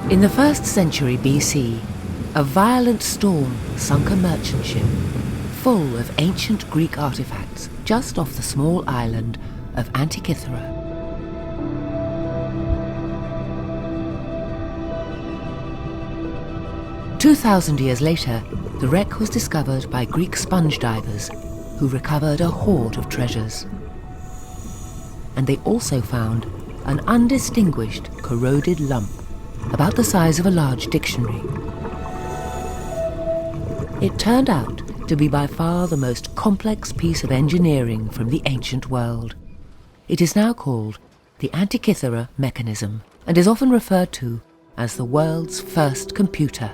In the 1st century BC, a violent storm sunk a merchant ship full of ancient Greek artifacts just off the small island of Antikythera. "2,000 years later, the wreck was discovered by Greek sponge divers who recovered a hoard of treasures. And they also found an undistinguished corroded lump about the size of a large dictionary. It turned out to be by far the most complex piece of engineering from the ancient world. It is now called the Antikythera Mechanism and is often referred to as the world's first computer.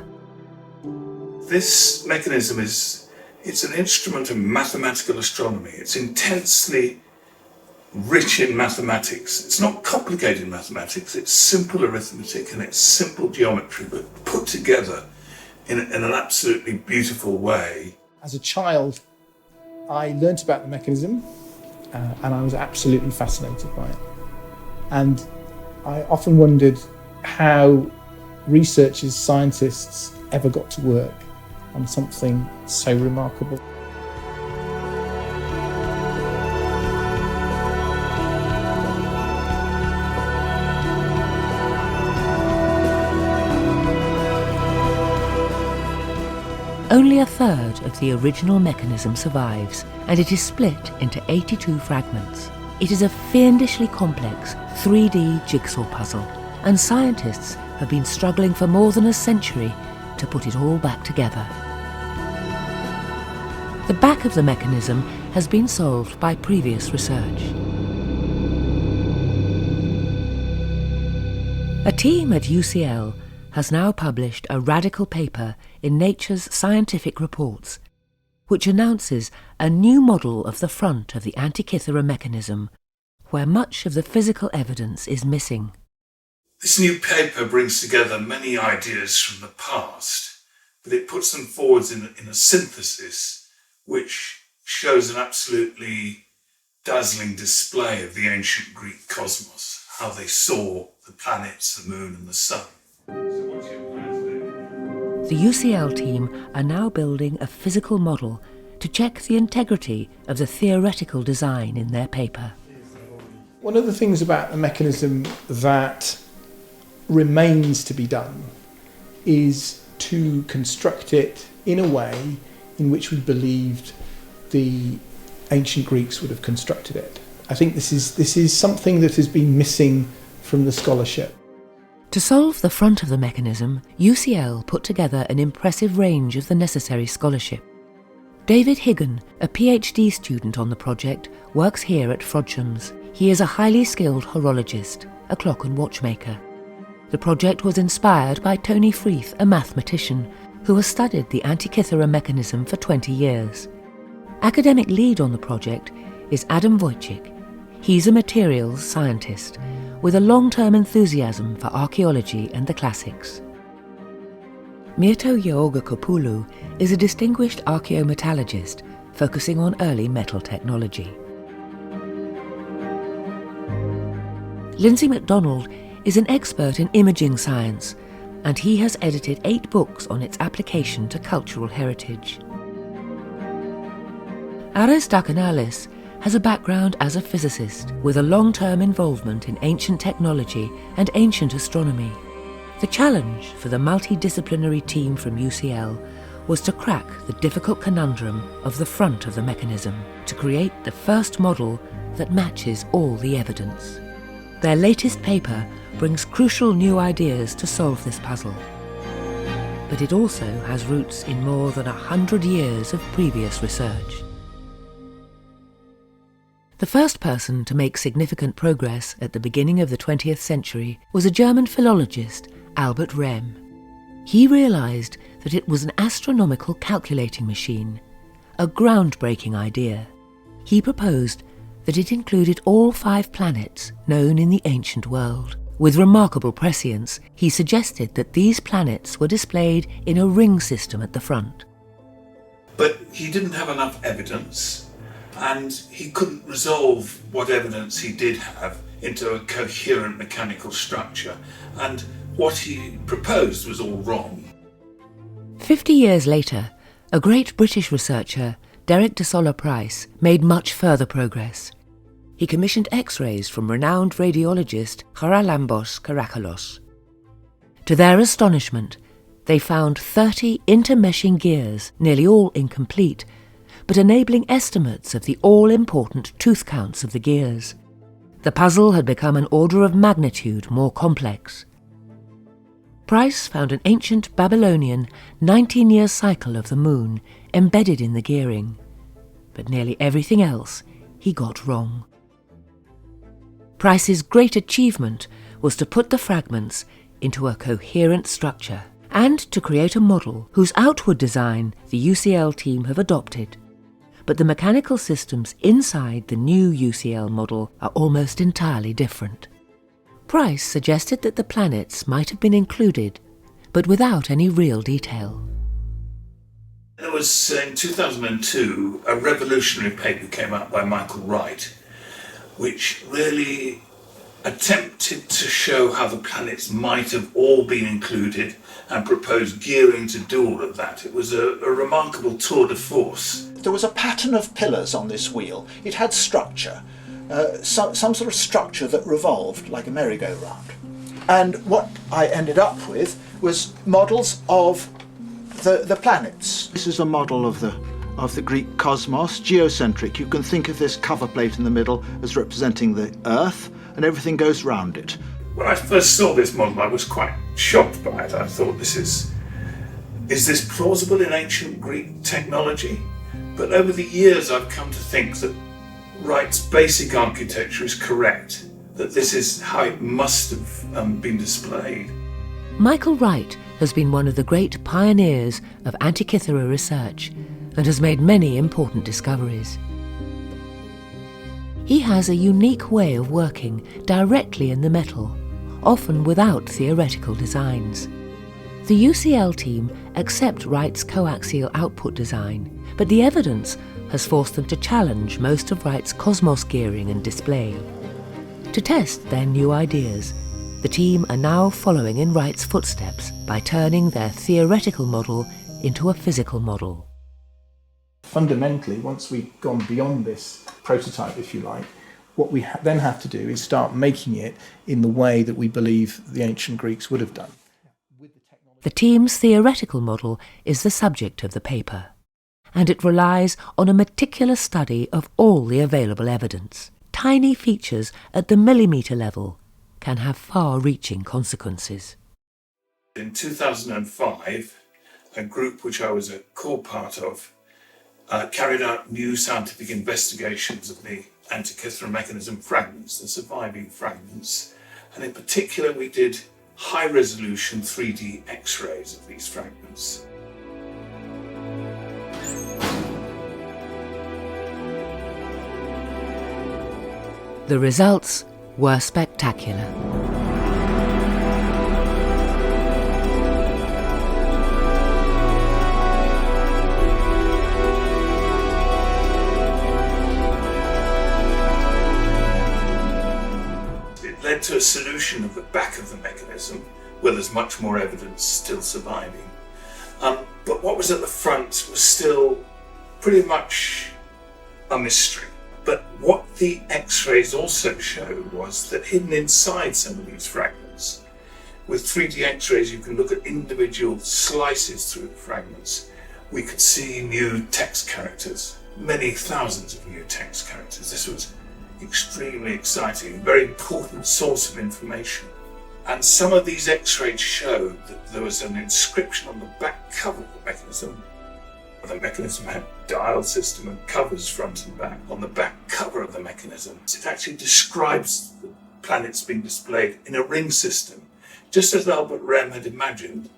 This mechanism it's an instrument of mathematical astronomy. It's intensely rich in mathematics. It's not complicated mathematics, it's simple arithmetic and it's simple geometry, but put together in an absolutely beautiful way. As a child, I learnt about the mechanism and I was absolutely fascinated by it. And I often wondered how researchers, scientists ever got to work on something so remarkable. Only a third of the original mechanism survives, and it is split into 82 fragments. It is a fiendishly complex 3D jigsaw puzzle, and scientists have been struggling for more than a century to put it all back together. The back of the mechanism has been solved by previous research. A team at UCL has now published a radical paper in Nature's Scientific Reports, which announces a new model of the front of the Antikythera mechanism, where much of the physical evidence is missing. This new paper brings together many ideas from the past, but it puts them forwards in a synthesis which shows an absolutely dazzling display of the ancient Greek cosmos, how they saw the planets, the moon and the sun. The UCL team are now building a physical model to check the integrity of the theoretical design in their paper. One of the things about the mechanism that remains to be done is to construct it in a way in which we believed the ancient Greeks would have constructed it. I think this is something that has been missing from the scholarship. To solve the front of the mechanism, UCL put together an impressive range of the necessary scholarship. David Higgin, a PhD student on the project, works here at Frodshams. He is a highly skilled horologist, a clock and watchmaker. The project was inspired by Tony Freeth, a mathematician, who has studied the Antikythera mechanism for 20 years. Academic lead on the project is Adam Wojcik. He's a materials scientist with a long-term enthusiasm for archaeology and the classics. Mirto Georgakopoulou is a distinguished archaeometallurgist focusing on early metal technology. Lindsay MacDonald is an expert in imaging science, and he has edited 8 books on its application to cultural heritage. Ares Dakanalis has a background as a physicist with a long-term involvement in ancient technology and ancient astronomy. The challenge for the multidisciplinary team from UCL was to crack the difficult conundrum of the front of the mechanism, to create the first model that matches all the evidence. Their latest paper brings crucial new ideas to solve this puzzle, but it also has roots in more than 100 years of previous research. The first person to make significant progress at the beginning of the 20th century was a German philologist, Albert Rehm. He realised that it was an astronomical calculating machine, a groundbreaking idea. He proposed that it included all 5 planets known in the ancient world. With remarkable prescience, he suggested that these planets were displayed in a ring system at the front. But he didn't have enough evidence, and he couldn't resolve what evidence he did have into a coherent mechanical structure. And what he proposed was all wrong. 50 years later, a great British researcher, Derek de Solla Price, made much further progress. He commissioned X-rays from renowned radiologist Charalambos Karakalos. To their astonishment, they found 30 intermeshing gears, nearly all incomplete, but enabling estimates of the all-important tooth counts of the gears. The puzzle had become an order of magnitude more complex. Price found an ancient Babylonian 19-year cycle of the moon embedded in the gearing, but nearly everything else he got wrong. Price's great achievement was to put the fragments into a coherent structure and to create a model whose outward design the UCL team have adopted. But the mechanical systems inside the new UCL model are almost entirely different. Price suggested that the planets might have been included, but without any real detail. There was, in 2002, a revolutionary paper came out by Michael Wright, which really attempted to show how the planets might have all been included and proposed gearing to do all of that. It was a remarkable tour de force. There was a pattern of pillars on this wheel. It had structure, some sort of structure that revolved like a merry-go-round. And what I ended up with was models of the planets. This is a model of the Greek cosmos, geocentric. You can think of this cover plate in the middle as representing the Earth, and everything goes round it. When I first saw this model, I was quite shocked by it. I thought, is this plausible in ancient Greek technology? But over the years, I've come to think that Wright's basic architecture is correct, that this is how it must have been displayed. Michael Wright has been one of the great pioneers of Antikythera research and has made many important discoveries. He has a unique way of working directly in the metal, often without theoretical designs. The UCL team accept Wright's coaxial output design, but the evidence has forced them to challenge most of Wright's Cosmos gearing and display. To test their new ideas, the team are now following in Wright's footsteps by turning their theoretical model into a physical model. Fundamentally, once we've gone beyond this prototype, if you like, what we then have to do is start making it in the way that we believe the ancient Greeks would have done. The team's theoretical model is the subject of the paper, and it relies on a meticulous study of all the available evidence. Tiny features at the millimetre level can have far-reaching consequences. In 2005, a group which I was a core part of carried out new scientific investigations of the Antikythera Mechanism fragments, the surviving fragments, and in particular we did high-resolution 3D X-rays of these fragments. The results were spectacular. It led to a solution of the back of the mechanism, where there's much more evidence still surviving. But what was at the front was still pretty much a mystery. But what the X-rays also showed was that hidden inside some of these fragments, with 3D X-rays you can look at individual slices through the fragments. We could see new text characters, many thousands of new text characters. This was extremely exciting, a very important source of information. And some of these X-rays showed that there was an inscription on the back cover of the mechanism. The mechanism had dial system and covers front and back. On the back cover of the mechanism, it actually describes the planets being displayed in a ring system, just as Albert Rem had imagined.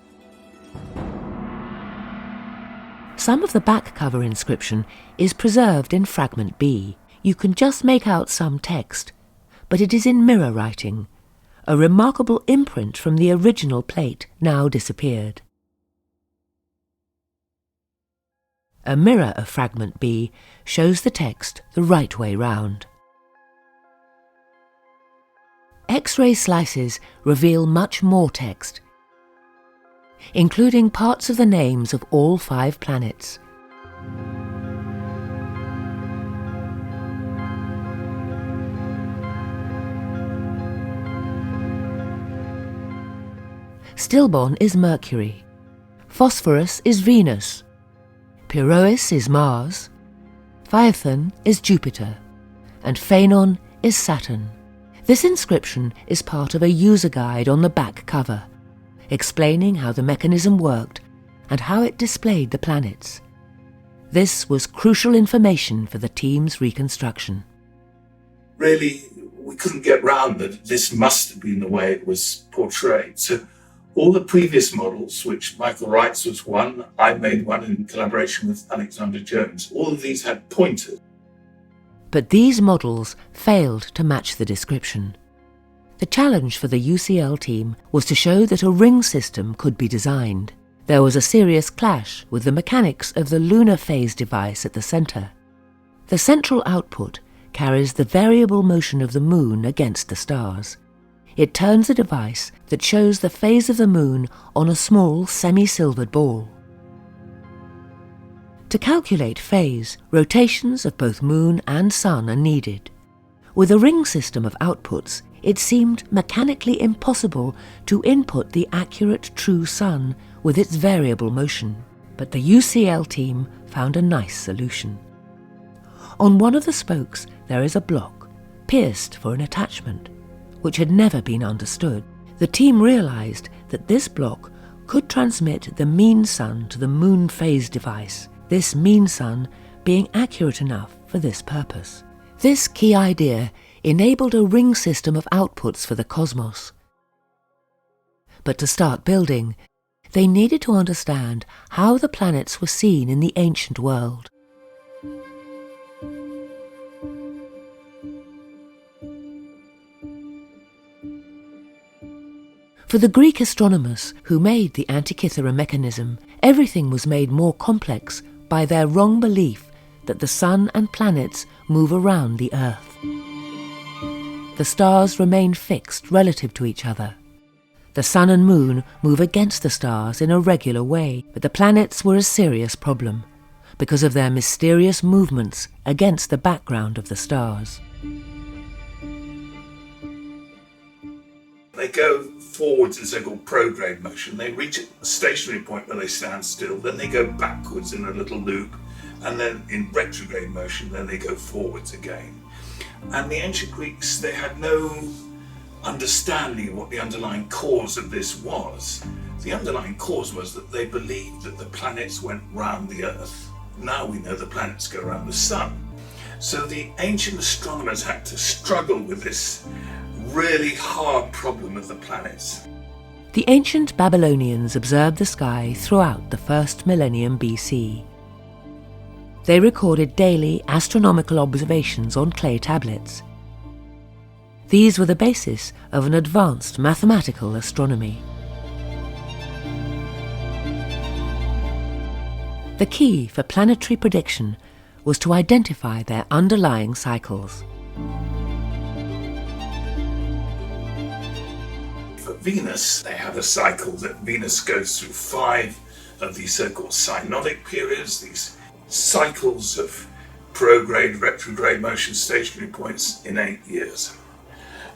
Some of the back cover inscription is preserved in fragment B. You can just make out some text, but it is in mirror writing, a remarkable imprint from the original plate now disappeared. A mirror of fragment B shows the text the right way round. X-ray slices reveal much more text, including parts of the names of all 5 planets. Stilbon is Mercury, Phosphorus is Venus, Pyrois is Mars, Phaethon is Jupiter, and Phaenon is Saturn. This inscription is part of a user guide on the back cover, explaining how the mechanism worked and how it displayed the planets. This was crucial information for the team's reconstruction. Really, we couldn't get round that this must have been the way it was portrayed. So all the previous models, which Michael Wright's was one, I made one in collaboration with Alexander Jones, all of these had pointers. But these models failed to match the description. The challenge for the UCL team was to show that a ring system could be designed. There was a serious clash with the mechanics of the lunar phase device at the centre. The central output carries the variable motion of the moon against the stars. It turns a device that shows the phase of the moon on a small semi-silvered ball. To calculate phase, rotations of both moon and sun are needed. With a ring system of outputs, it seemed mechanically impossible to input the accurate true sun with its variable motion. But the UCL team found a nice solution. On one of the spokes there is a block, pierced for an attachment, which had never been understood. The team realised that this block could transmit the mean sun to the moon phase device, this mean sun being accurate enough for this purpose. This key idea enabled a ring system of outputs for the cosmos. But to start building, they needed to understand how the planets were seen in the ancient world. For the Greek astronomers who made the Antikythera Mechanism, everything was made more complex by their wrong belief that the sun and planets move around the Earth. The stars remain fixed relative to each other. The sun and moon move against the stars in a regular way, but the planets were a serious problem because of their mysterious movements against the background of the stars. They go forwards in so-called prograde motion. They reach a stationary point where they stand still, then they go backwards in a little loop, and then in retrograde motion, then they go forwards again. And the ancient Greeks, they had no understanding of what the underlying cause of this was. The underlying cause was that they believed that the planets went round the Earth. Now we know the planets go around the sun. So the ancient astronomers had to struggle with this really hard problem of the planets. The ancient Babylonians observed the sky throughout the first millennium BC. They recorded daily astronomical observations on clay tablets. These were the basis of an advanced mathematical astronomy. The key for planetary prediction was to identify their underlying cycles. For Venus, they had a cycle that Venus goes through 5 of these so-called synodic periods, these cycles of prograde, retrograde motion, stationary points in 8 years.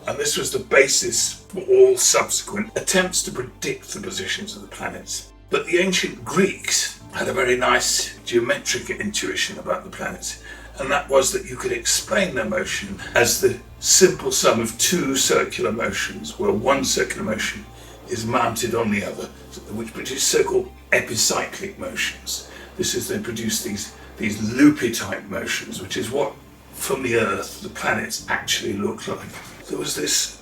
And this was the basis for all subsequent attempts to predict the positions of the planets. But the ancient Greeks had a very nice geometric intuition about the planets, and that was that you could explain their motion as the simple sum of 2 circular motions, where one circular motion is mounted on the other, which produce so-called epicyclic motions. This is, they produce these loopy type motions, which is what, from the Earth, the planets actually look like. There was this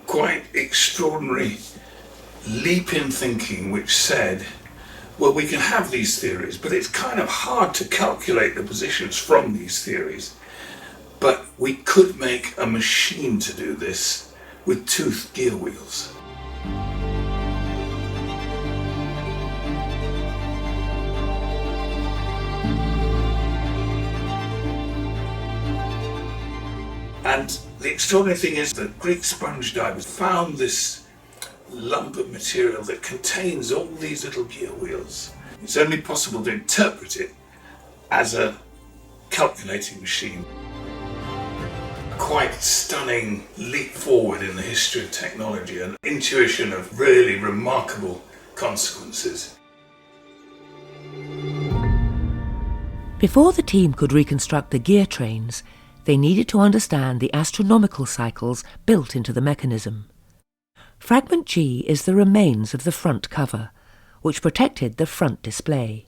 quite extraordinary leap in thinking which said, well, we can have these theories, but it's kind of hard to calculate the positions from these theories. But we could make a machine to do this with toothed gear wheels. And The extraordinary thing is that Greek sponge divers found this lump of material that contains all these little gear wheels. It's only possible to interpret it as a calculating machine. Quite stunning leap forward in the history of technology, an intuition of really remarkable consequences. Before the team could reconstruct the gear trains, they needed to understand the astronomical cycles built into the mechanism. Fragment G is the remains of the front cover, which protected the front display.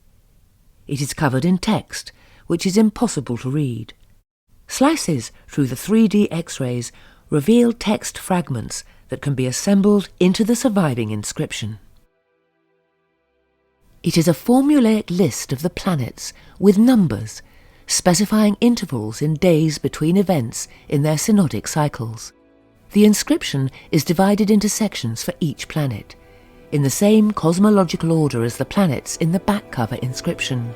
It is covered in text, which is impossible to read. Slices through the 3D X-rays reveal text fragments that can be assembled into the surviving inscription. It is a formulaic list of the planets with numbers, specifying intervals in days between events in their synodic cycles. The inscription is divided into sections for each planet, in the same cosmological order as the planets in the back cover inscription.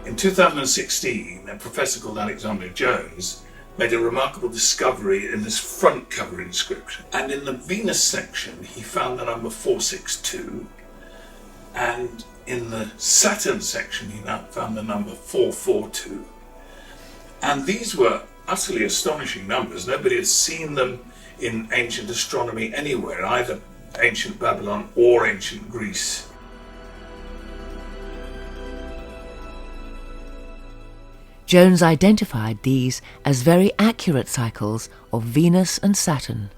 In 2016, a professor called Alexander Jones made a remarkable discovery in this front cover inscription. And in the Venus section, he found the number 462, and in the Saturn section, he now found the number 442. And these were utterly astonishing numbers. Nobody had seen them in ancient astronomy anywhere, either ancient Babylon or ancient Greece. Jones identified these as very accurate cycles of Venus and Saturn.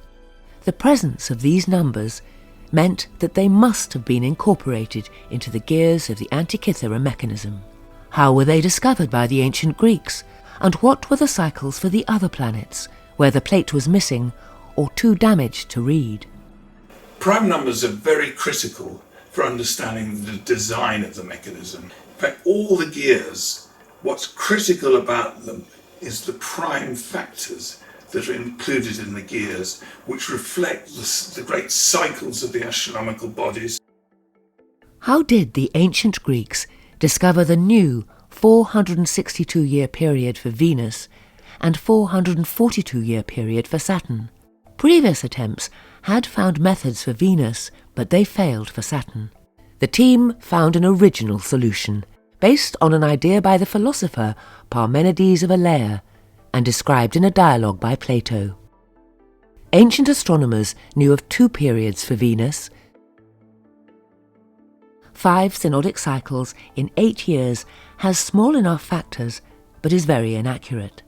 The presence of these numbers meant that they must have been incorporated into the gears of the Antikythera mechanism. How were they discovered by the ancient Greeks? And what were the cycles for the other planets, where the plate was missing or too damaged to read? Prime numbers are very critical for understanding the design of the mechanism. In fact, all the gears, what's critical about them is the prime factors that are included in the gears, which reflect the great cycles of the astronomical bodies. How did the ancient Greeks discover the new 462-year period for Venus and 442-year period for Saturn? Previous attempts had found methods for Venus, but they failed for Saturn. The team found an original solution, based on an idea by the philosopher Parmenides of Elea, and described in a dialogue by Plato. Ancient astronomers knew of 2 periods for Venus, 5 synodic cycles in 8 years has small enough factors, but is very inaccurate.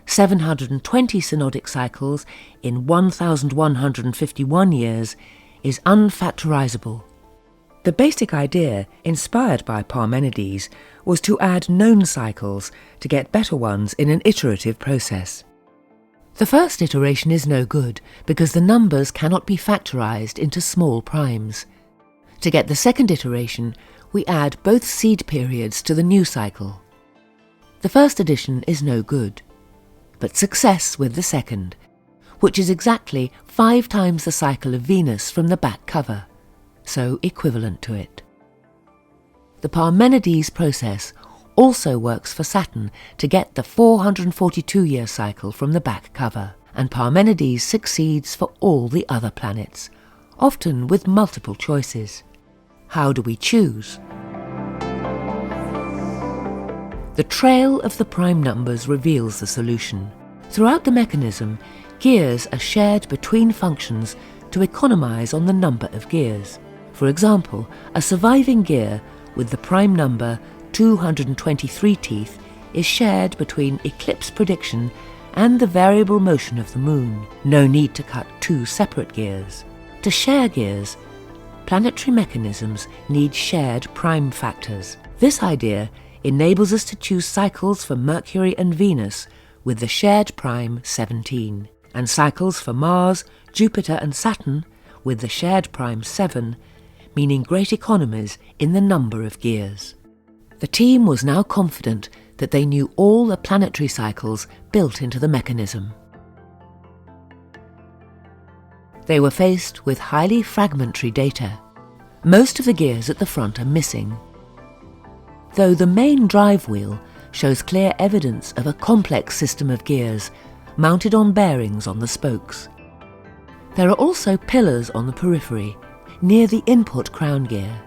720 synodic cycles in 1,151 years is unfactorizable. The basic idea, inspired by Parmenides, was to add known cycles to get better ones in an iterative process. The first iteration is no good because the numbers cannot be factorized into small primes. To get the second iteration, we add both seed periods to the new cycle. The first addition is no good, but success with the second, which is exactly 5 times the cycle of Venus from the back cover, so equivalent to it. The Parmenides process also works for Saturn to get the 442-year cycle from the back cover, and Parmenides succeeds for all the other planets, often with multiple choices. How do we choose? The trail of the prime numbers reveals the solution. Throughout the mechanism, gears are shared between functions to economize on the number of gears. For example, a surviving gear with the prime number 223 teeth is shared between eclipse prediction and the variable motion of the moon. No need to cut 2 separate gears. To share gears, planetary mechanisms need shared prime factors. This idea enables us to choose cycles for Mercury and Venus with the shared prime 17, and cycles for Mars, Jupiter and Saturn with the shared prime 7, meaning great economies in the number of gears. The team was now confident that they knew all the planetary cycles built into the mechanism. They were faced with highly fragmentary data. Most of the gears at the front are missing. Though the main drive wheel shows clear evidence of a complex system of gears mounted on bearings on the spokes. There are also pillars on the periphery, near the input crown gear.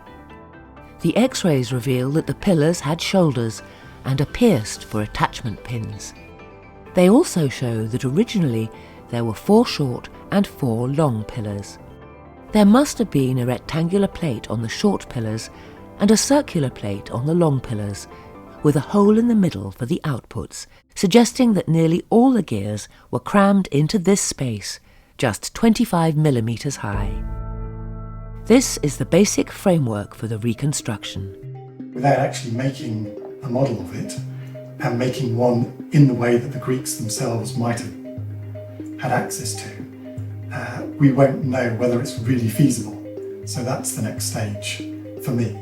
The X-rays reveal that the pillars had shoulders and are pierced for attachment pins. They also show that originally there were 4 short and 4 long pillars. There must have been a rectangular plate on the short pillars and a circular plate on the long pillars, with a hole in the middle for the outputs, suggesting that nearly all the gears were crammed into this space, just 25 millimetres high. This is the basic framework for the reconstruction. Without actually making a model of it, and making one in the way that the Greeks themselves might have had access to, we won't know whether it's really feasible. So that's the next stage for me.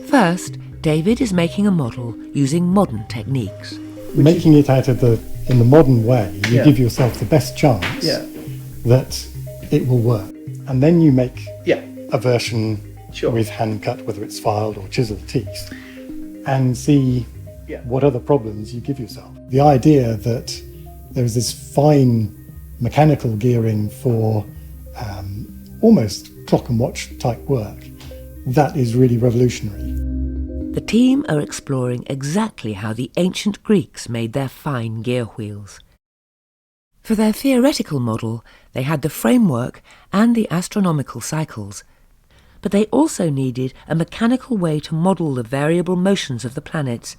First, David is making a model using modern techniques. Making it out of in the modern way, you give yourself the best chance that it will work. And then you make a version with hand cut, whether it's filed or chiseled teeth, and see what other problems you give yourself. The idea that there is this fine mechanical gearing for almost clock and watch type work, that is really revolutionary. The team are exploring exactly how the ancient Greeks made their fine gear wheels. For their theoretical model, they had the framework and the astronomical cycles, but they also needed a mechanical way to model the variable motions of the planets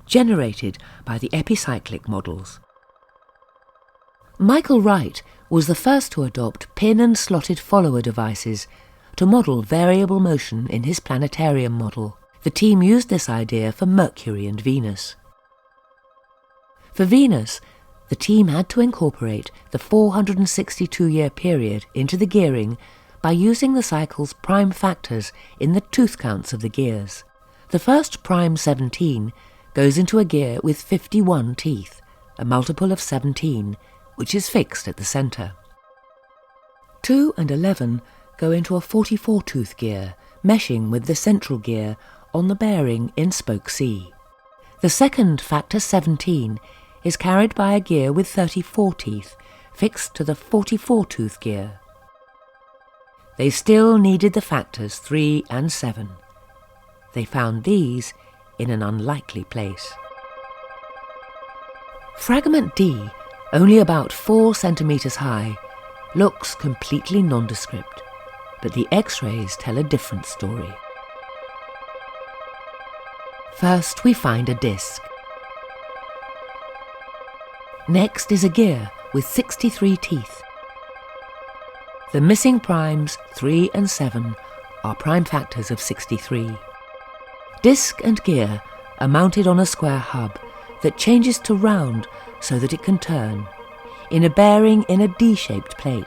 generated by the epicyclic models. Michael Wright was the first to adopt pin and slotted follower devices to model variable motion in his planetarium model. The team used this idea for Mercury and Venus. For Venus, the team had to incorporate the 462-year period into the gearing by using the cycle's prime factors in the tooth counts of the gears. The first prime 17 goes into a gear with 51 teeth, a multiple of 17, which is fixed at the centre. 2 and 11 go into a 44-tooth gear, meshing with the central gear on the bearing in spoke C. The second factor 17 is carried by a gear with 34 teeth, fixed to the 44-tooth gear. They still needed the factors 3 and 7. They found these in an unlikely place. Fragment D, only about 4 centimetres high, looks completely nondescript, but the X-rays tell a different story. First, we find a disc. Next is a gear with 63 teeth. The missing primes 3 and 7 are prime factors of 63. Disc and gear are mounted on a square hub that changes to round so that it can turn, in a bearing in a D-shaped plate.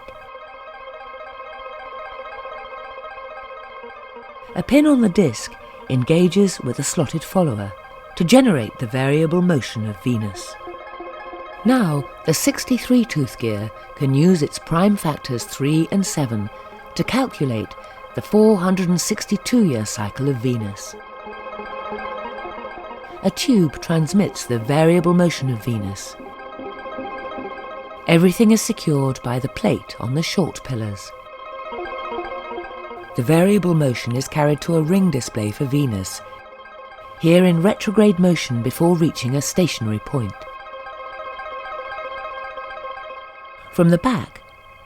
A pin on the disc engages with a slotted follower to generate the variable motion of Venus. Now, the 63-tooth gear can use its prime factors 3 and 7 to calculate the 462-year cycle of Venus. A tube transmits the variable motion of Venus. Everything is secured by the plate on the short pillars. The variable motion is carried to a ring display for Venus, here in retrograde motion before reaching a stationary point. From the back,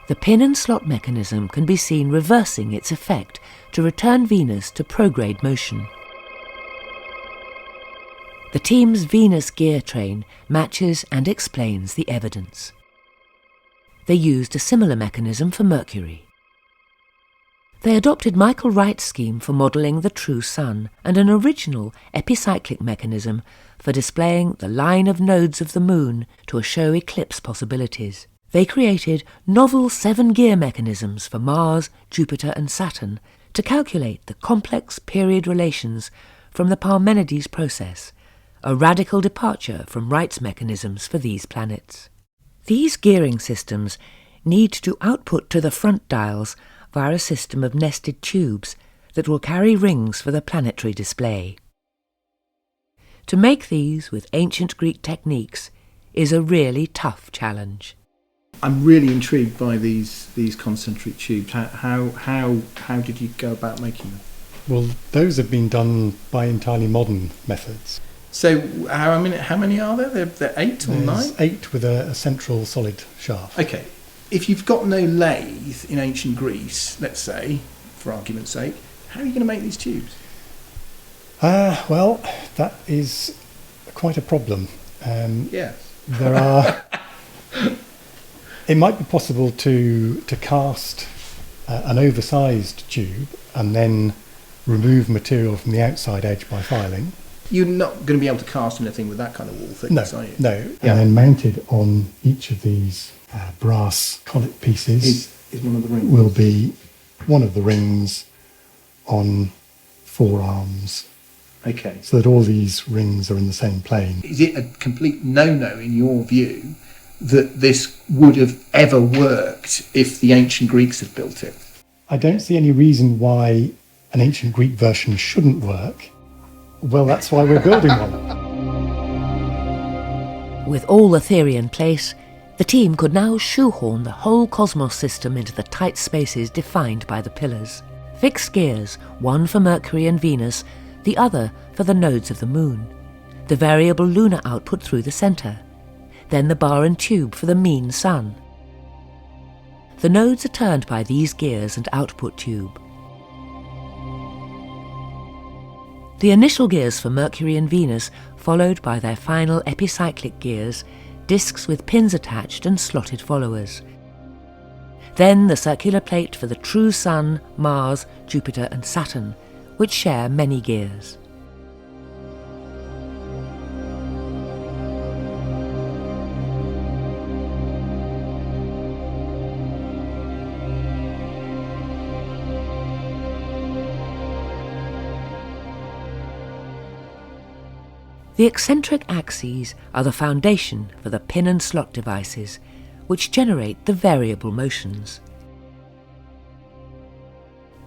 the pin and slot mechanism can be seen reversing its effect to return Venus to prograde motion. The team's Venus gear train matches and explains the evidence. They used a similar mechanism for Mercury. They adopted Michael Wright's scheme for modelling the true Sun and an original epicyclic mechanism for displaying the line of nodes of the Moon to show eclipse possibilities. They created novel 7-gear mechanisms for Mars, Jupiter and Saturn to calculate the complex period relations from the Parmenides process, a radical departure from Wright's mechanisms for these planets. These gearing systems need to output to the front dials via a system of nested tubes that will carry rings for the planetary display. To make these with ancient Greek techniques is a really tough challenge. I'm really intrigued by these concentric tubes. How did you go about making them? Well, those have been done by entirely modern methods. So how many are there? They're 8 or 9? There's 8 with a central solid shaft. Okay. If you've got no lathe in ancient Greece, let's say, for argument's sake, how are you going to make these tubes? Well, that is quite a problem. Yes. There are. It might be possible to cast an oversized tube and then remove material from the outside edge by filing. You're not going to be able to cast anything with that kind of wall thickness, are you? No. Yeah. And then mounted on each of these brass collet pieces is one of the rings. Will be one of the rings on 4 arms. Okay. So that all these rings are in the same plane. Is it a complete no-no in your view that this would have ever worked if the ancient Greeks had built it? I don't see any reason why an ancient Greek version shouldn't work. Well, that's why we're building one. With all the theory in place, the team could now shoehorn the whole Cosmos system into the tight spaces defined by the pillars. Fixed gears, one for Mercury and Venus, the other for the nodes of the Moon. The variable lunar output through the centre. Then the bar and tube for the mean Sun. The nodes are turned by these gears and output tube. The initial gears for Mercury and Venus, followed by their final epicyclic gears, discs with pins attached and slotted followers. Then the circular plate for the true Sun, Mars, Jupiter and Saturn, which share many gears. The eccentric axes are the foundation for the pin and slot devices, which generate the variable motions.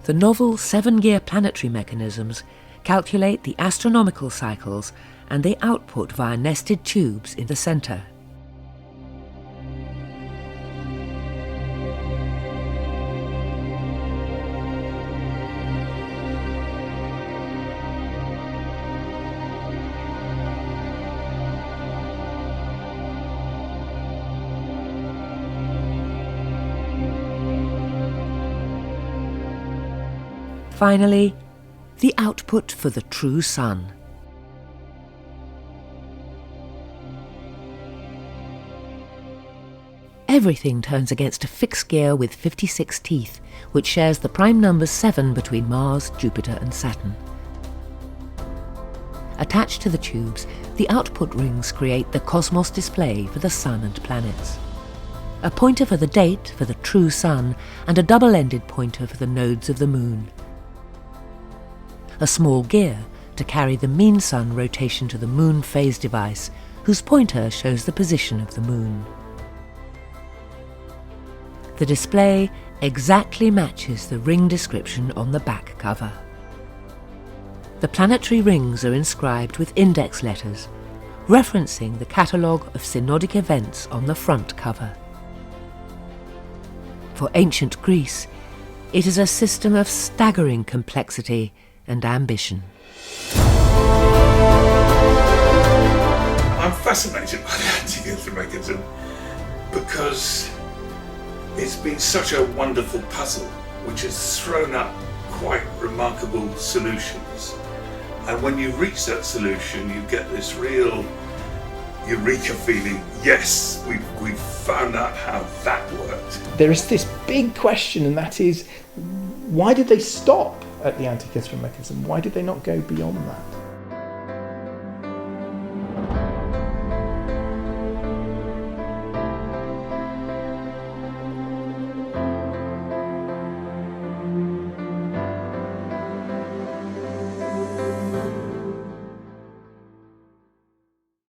The novel 7-gear planetary mechanisms calculate the astronomical cycles and they output via nested tubes in the centre. Finally, the output for the true Sun. Everything turns against a fixed gear with 56 teeth, which shares the prime numbers 7 between Mars, Jupiter and Saturn. Attached to the tubes, the output rings create the Cosmos display for the Sun and planets. A pointer for the date for the true Sun and a double-ended pointer for the nodes of the Moon. A small gear to carry the mean Sun rotation to the Moon phase device, whose pointer shows the position of the Moon. The display exactly matches the ring description on the back cover. The planetary rings are inscribed with index letters, referencing the catalogue of synodic events on the front cover. For ancient Greece, it is a system of staggering complexity and ambition. I'm fascinated by the Antikythera Mechanism because it's been such a wonderful puzzle which has thrown up quite remarkable solutions. And when you reach that solution, you get this real eureka feeling. Yes, we've found out how that worked. There is this big question, and that is, why did they stop at the Antikythera Mechanism? Why did they not go beyond that?